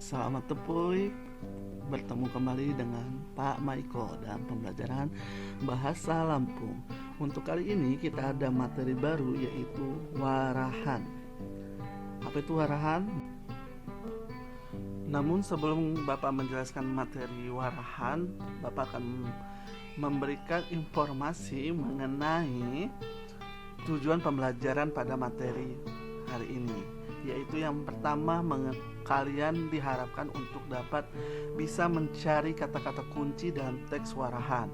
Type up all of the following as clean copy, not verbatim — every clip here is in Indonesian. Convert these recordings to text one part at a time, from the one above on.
Selamat Tepuy, bertemu kembali dengan Pak Maiko dan pembelajaran Bahasa Lampung. Untuk kali ini kita ada materi baru yaitu warahan. Apa itu warahan? Namun sebelum Bapak menjelaskan materi warahan, Bapak akan memberikan informasi mengenai tujuan pembelajaran pada materi hari ini, yaitu yang pertama, kalian diharapkan untuk dapat bisa mencari kata-kata kunci dalam teks warahan,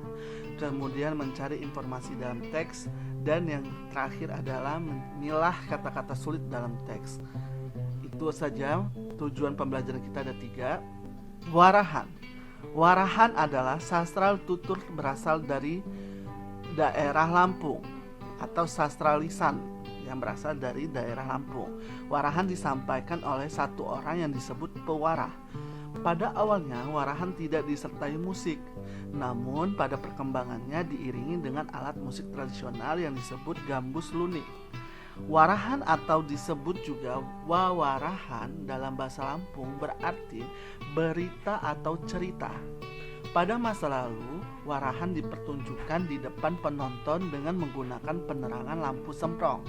kemudian mencari informasi dalam teks, dan yang terakhir adalah memilah kata-kata sulit dalam teks. Itu saja tujuan pembelajaran kita, ada 3. Warahan. Warahan adalah sastra tutur berasal dari daerah Lampung atau sastra lisan yang berasal dari daerah Lampung. Warahan disampaikan oleh satu orang yang disebut pewarah. Pada awalnya warahan tidak disertai musik, namun pada perkembangannya diiringi dengan alat musik tradisional yang disebut gambus lunik. Warahan atau disebut juga wawarahan dalam bahasa Lampung berarti berita atau cerita. Pada masa lalu, warahan dipertunjukkan di depan penonton dengan menggunakan penerangan lampu semprong.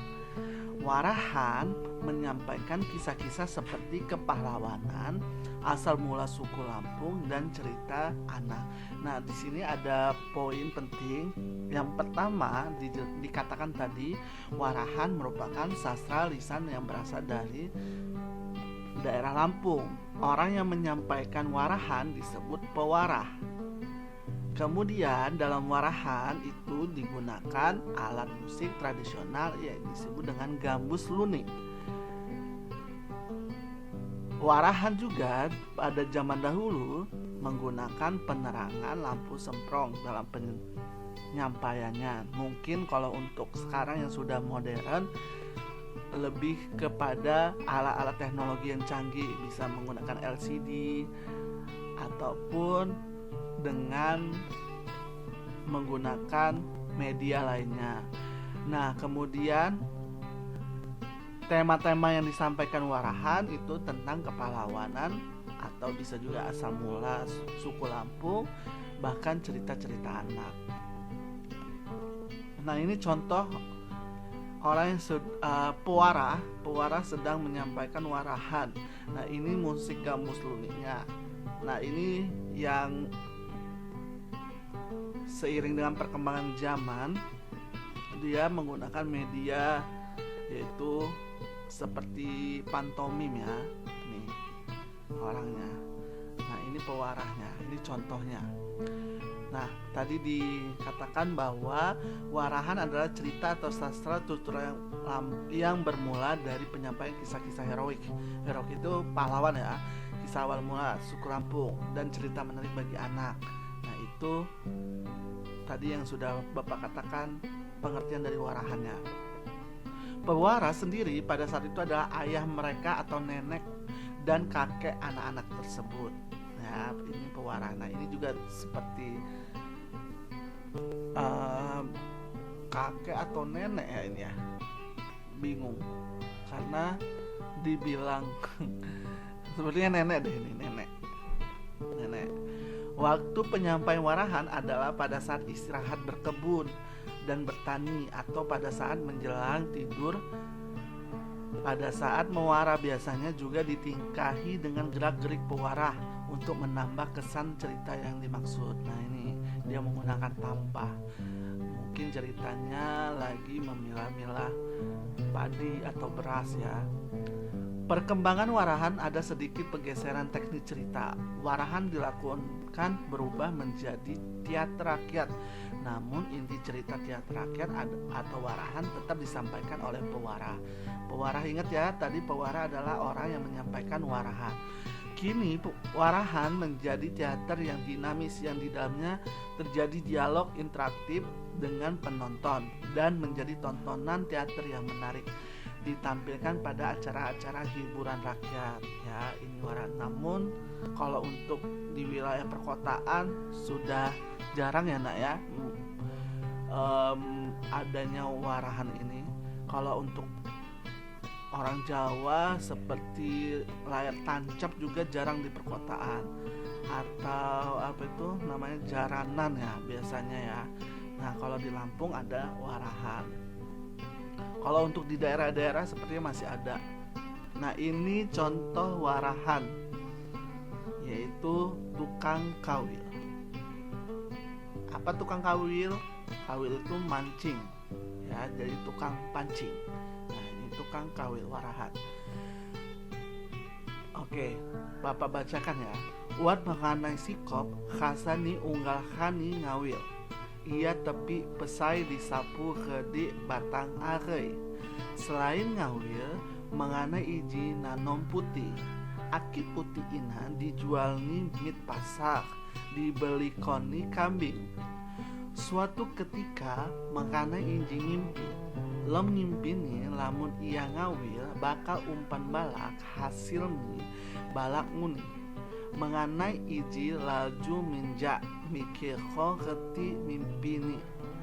Warahan menyampaikan kisah-kisah seperti kepahlawanan, asal mula suku Lampung, dan cerita anak. Nah, di sini ada poin penting. Yang pertama dikatakan tadi, warahan merupakan sastra lisan yang berasal dari daerah Lampung. Orang yang menyampaikan warahan disebut pewarah. Kemudian dalam warahan itu digunakan alat musik tradisional yang disebut dengan gambus lunik. Warahan juga pada zaman dahulu menggunakan penerangan lampu semprong dalam penyampaiannya. Mungkin kalau untuk sekarang yang sudah modern, lebih kepada alat-alat teknologi yang canggih, bisa menggunakan LCD ataupun dengan menggunakan media lainnya. Nah, kemudian tema-tema yang disampaikan warahan itu tentang kepahlawanan atau bisa juga asal mula suku Lampung, bahkan cerita-cerita anak. Nah, ini contoh orang yang pewarah sedang menyampaikan warahan. Nah, ini musik gambus luniknya. Nah, ini yang seiring dengan perkembangan zaman, dia menggunakan media yaitu seperti pantomim ya. Ini orangnya. Nah, ini pewarahnya, ini contohnya. Nah, tadi dikatakan bahwa warahan adalah cerita atau sastra tutur yang bermula dari penyampaian kisah-kisah heroik. Heroik itu pahlawan ya, kisah awal mula suku Lampung, dan cerita menarik bagi anak. Nah, itu tadi yang sudah Bapak katakan pengertian dari warahannya. Pewarah sendiri pada saat itu adalah ayah mereka atau nenek dan kakek anak-anak tersebut. Nah, ini pewarah. Nah, ini juga seperti kakek atau nenek ya ini ya. Bingung karena dibilang sepertinya nenek deh ini, nenek. Waktu penyampaian warahan adalah pada saat istirahat berkebun dan bertani atau pada saat menjelang tidur. Pada saat mewarah biasanya juga ditingkahi dengan gerak-gerik pewarah untuk menambah kesan cerita yang dimaksud. Nah, ini dia menggunakan tampah. Mungkin ceritanya lagi memilah-milah padi atau beras ya. Perkembangan warahan ada sedikit pergeseran teknik cerita. Warahan dilakukan berubah menjadi teater rakyat. Namun inti cerita teater rakyat atau warahan tetap disampaikan oleh pewarah. Pewarah, ingat ya, tadi pewarah adalah orang yang menyampaikan warahan. Kini warahan menjadi teater yang dinamis, yang di dalamnya terjadi dialog interaktif dengan penonton dan menjadi tontonan teater yang menarik, ditampilkan pada acara-acara hiburan rakyat ya. Ini warahan. Namun kalau untuk di wilayah perkotaan sudah jarang ya nak ya adanya warahan ini. Kalau untuk orang Jawa seperti layar tancap juga jarang di perkotaan, atau apa itu namanya jaranan ya biasanya ya. Nah kalau di Lampung ada warahan. Kalau untuk di daerah-daerah sepertinya masih ada. Nah ini contoh warahan, yaitu tukang kawil. Apa tukang kawil? Kawil itu mancing ya, jadi tukang pancing. Nah ini tukang kawil warahan. Oke, Bapak bacakan ya. Uat mengenai sikop khasani unggal khani ngawil. Ia tepi pesai disapu kedi batang arei. Selain ngawil, mengenai iji nanom putih. Aki putih ina dijual ni mit pasar, dibeli koni kambing. Suatu ketika mengenai iji ngimpi. Lom ngimpi ni lamun ia ngawil bakal umpan balak hasil ni balak nguni. Mengenai iji laju minjak mikir ko keti mimpi ni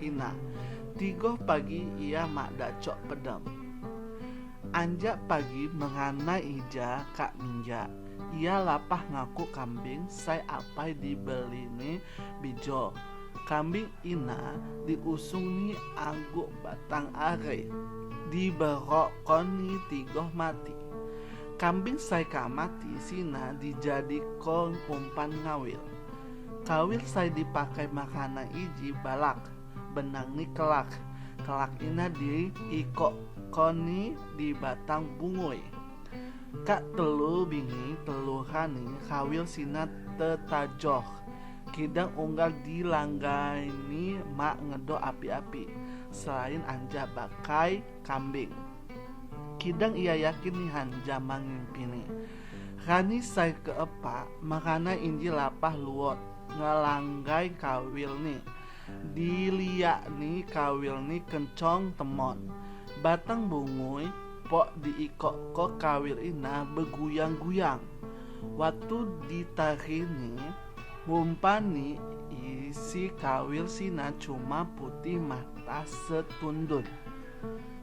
ina. Tigo pagi ia mak dacok pedam. Anjak pagi mengenai ija kak minjak. Ia lapah ngaku kambing sai apai dibeli ni bijo. Kambing ina diusung ni angguk batang are. Diberok koni tigoh mati. Kambing sai mati sina dijadikan umpan ngawil. Kawil sai dipakai makanan iji balak, benang ni kelak. Kelak ina di ikok koni di batang bungoy. Kak telu bingi telu hani kawil sina tetajoh. Kidang unggal dilanggai ni mak ngedo api-api. Selain anja bakai kambing. Kidang ia yakin ni hanja mangimpini. Kani sai keepa makana inji lapah luot ngelanggai kawil ni. Diliak ni kawil ni kencong temon. Batang bunguy pok diikok ko kawil ina beguyang-guyang. Waktu ditarik ni mumpani isi kawil sina cuma putih mata setundun.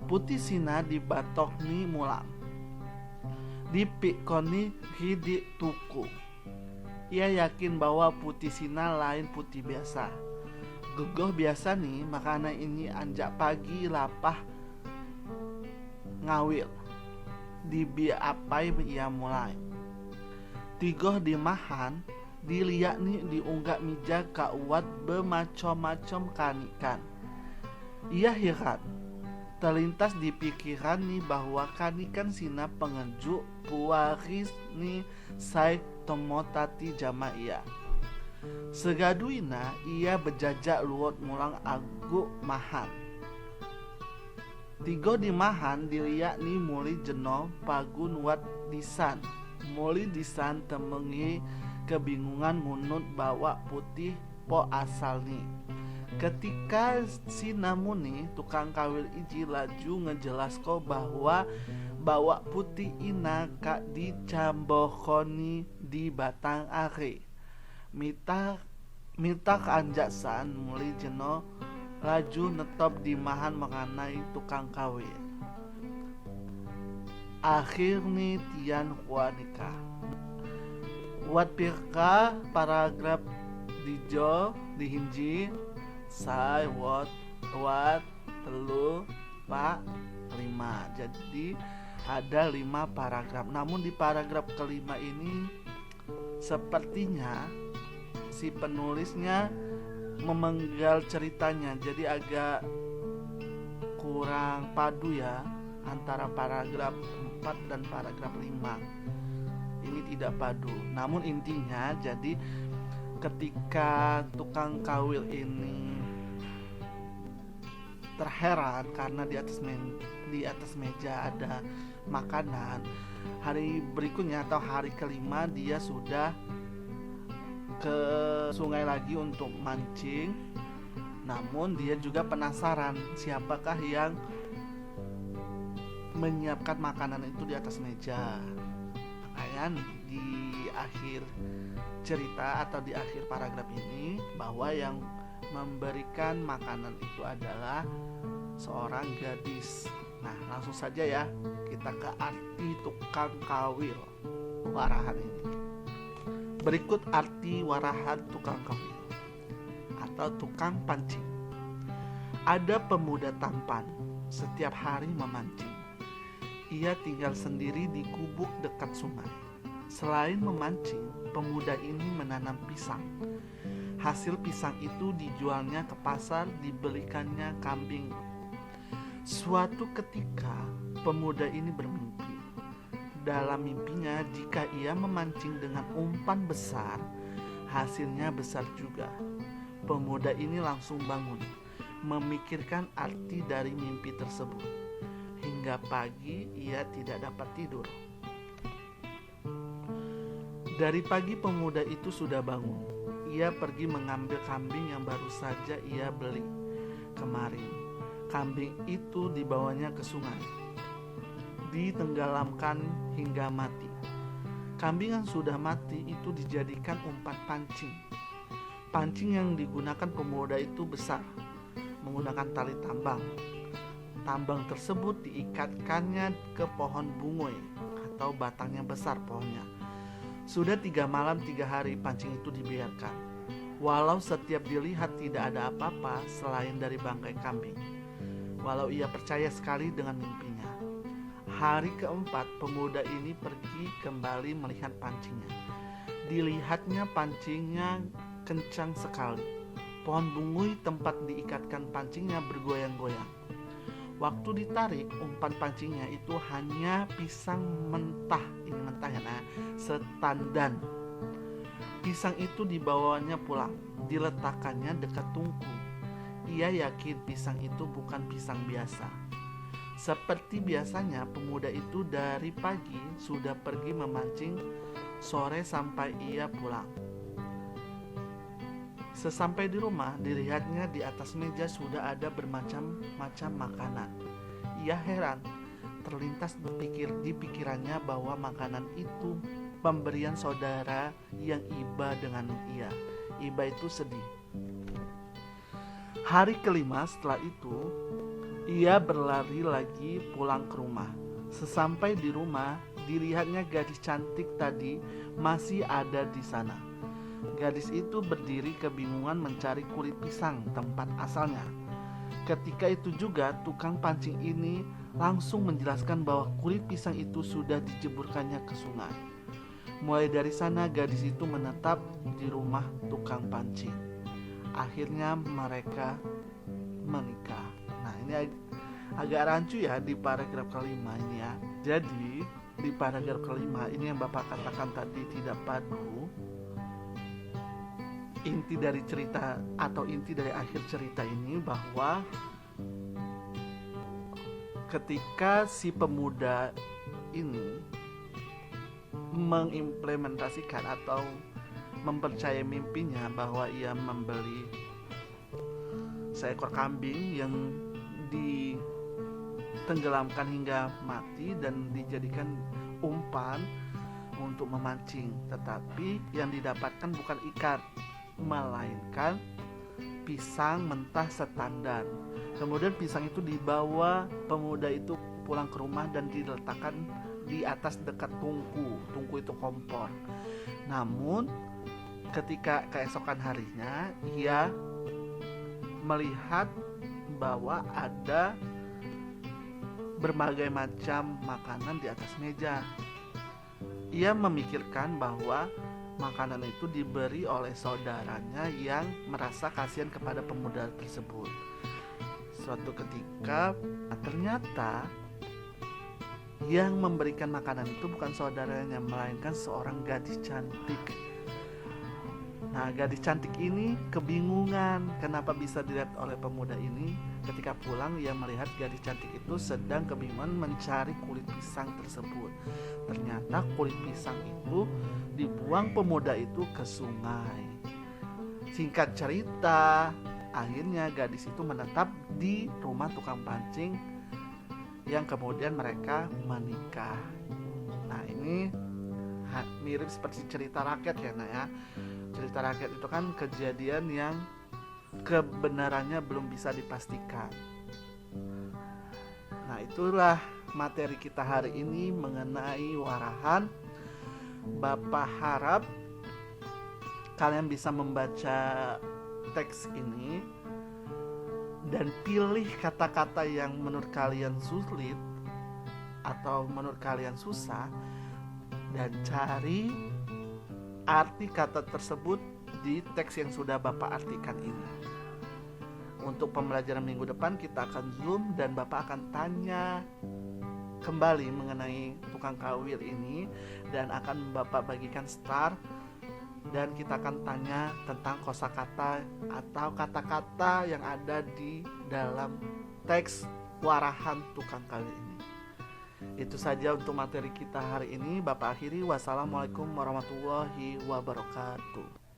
Putih sina dibatok ni mulam. Dipik koni hidik tuku. Ia yakin bahwa putih sina lain putih biasa. Gegoh biasa nih makanan ini anjak pagi lapah ngawil. Dibi apai ia mulai. Tigoh dimahan diliak nih diunggak mija kauat bermacam-macam kanikan. Ia heran. Terlintas di pikiran nih bahwa kanikan sina pengejuk puaris nih sai tomotati jama ia. Segaduina ia berjajak luot mulang aguk mahan. Tigo dimahan diliak nih muli jeno pagun wat disan. Muli disan temengi kebingungan munut bawa putih po asal nih. Ketika si namuni tukang kawil iji laju ngejelasko bahwa bawa putih ina kak dicambohkoni di batang are. Mita keanjaksan muli jeno laju netop dimahan mengenai tukang kawil. Akhir ni tian huanika. Wat pirka paragraf dijo dihinji sai wat telu pak 5. Jadi ada 5 paragraf. Namun di paragraf kelima ini sepertinya si penulisnya memenggal ceritanya, jadi agak kurang padu ya antara paragraf 4 dan paragraf 5. Ini tidak padu. Namun intinya jadi ketika tukang kawil ini terheran karena di atas meja ada makanan, hari berikutnya atau hari kelima dia sudah ke sungai lagi untuk mancing. Namun dia juga penasaran siapakah yang menyiapkan makanan itu di atas meja. Makanya di akhir cerita atau di akhir paragraf ini bahwa yang memberikan makanan itu adalah seorang gadis Nah, langsung saja ya kita ke arti tukang kawil warahan ini. Berikut arti warahan tukang kawil atau tukang pancing. Ada pemuda tampan, setiap hari memancing. Ia tinggal sendiri di gubuk dekat sungai. Selain memancing, pemuda ini menanam pisang. Hasil pisang itu dijualnya ke pasar, dibelikannya kambing. Suatu ketika, pemuda ini bermimpi. Dalam mimpinya, jika ia memancing dengan umpan besar, hasilnya besar juga. Pemuda ini langsung bangun, memikirkan arti dari mimpi tersebut. Hingga pagi, ia tidak dapat tidur. Dari pagi pemuda itu sudah bangun. Ia pergi mengambil kambing yang baru saja ia beli kemarin. Kambing itu dibawanya ke sungai, ditenggelamkan hingga mati. Kambing yang sudah mati itu dijadikan umpan pancing. Pancing yang digunakan pemuda itu besar, menggunakan tali tambang. Tambang tersebut diikatkannya ke pohon bungoy atau batang yang besar pohonnya. Sudah 3 malam 3 hari pancing itu dibiarkan. Walau setiap dilihat tidak ada apa-apa selain dari bangkai kambing. Walau ia percaya sekali dengan mimpinya. Hari keempat pemuda ini pergi kembali melihat pancingnya. Dilihatnya pancingnya kencang sekali. Pohon bunguy tempat diikatkan pancingnya bergoyang-goyang. Waktu ditarik, umpan pancingnya itu hanya pisang mentah. Ini mentah ya, nah, setandan. Pisang itu dibawanya pulang, diletakkannya dekat tungku. Ia yakin pisang itu bukan pisang biasa. Seperti biasanya, pemuda itu dari pagi sudah pergi memancing, sore sampai ia pulang. Sesampai di rumah, dilihatnya di atas meja sudah ada bermacam-macam makanan. Ia heran, terlintas di pikirannya bahwa makanan itu pemberian saudara yang iba dengan ia. Iba itu sedih. Hari kelima setelah itu, ia berlari lagi pulang ke rumah. Sesampai di rumah, dilihatnya gadis cantik tadi masih ada di sana. Gadis itu berdiri kebingungan mencari kulit pisang tempat asalnya. Ketika itu juga tukang pancing ini langsung menjelaskan bahwa kulit pisang itu sudah dijeburkannya ke sungai. Mulai dari sana gadis itu menetap di rumah tukang pancing. Akhirnya mereka menikah. Nah, ini agak rancu ya di paragraf kelima ini ya. Jadi di paragraf kelima ini yang Bapak katakan tadi tidak padu. Inti dari cerita atau inti dari akhir cerita ini bahwa ketika si pemuda ini mengimplementasikan atau mempercayai mimpinya bahwa ia membeli seekor kambing yang ditenggelamkan hingga mati dan dijadikan umpan untuk memancing, tetapi yang didapatkan bukan ikan, melainkan pisang mentah setandan. Kemudian pisang itu dibawa pemuda itu pulang ke rumah dan diletakkan di atas dekat tungku. Tungku itu kompor. Namun ketika keesokan harinya ia melihat bahwa ada berbagai macam makanan di atas meja. Ia memikirkan bahwa makanan itu diberi oleh saudaranya yang merasa kasihan kepada pemuda tersebut. Suatu ketika ternyata yang memberikan makanan itu bukan saudaranya, melainkan seorang gadis cantik. Nah, gadis cantik ini kebingungan kenapa bisa dilihat oleh pemuda ini. Ketika pulang, ia melihat gadis cantik itu sedang kebingungan mencari kulit pisang tersebut. Ternyata kulit pisang itu dibuang pemuda itu ke sungai. Singkat cerita, akhirnya gadis itu menetap di rumah tukang pancing yang kemudian mereka menikah. Nah, ini mirip seperti cerita rakyat ya, Nak ya. Cerita rakyat itu kan kejadian yang kebenarannya belum bisa dipastikan. Nah, itulah materi kita hari ini mengenai warahan. Bapak harap kalian bisa membaca teks ini dan pilih kata-kata yang menurut kalian sulit atau menurut kalian susah, dan cari arti kata tersebut di teks yang sudah Bapak artikan ini. Untuk pembelajaran minggu depan kita akan Zoom dan Bapak akan tanya kembali mengenai tukang kawir ini, dan akan Bapak bagikan star, dan kita akan tanya tentang kosakata atau kata-kata yang ada di dalam teks warahan tukang kawir ini. Itu saja untuk materi kita hari ini. Bapak akhiri. Wassalamualaikum warahmatullahi wabarakatuh.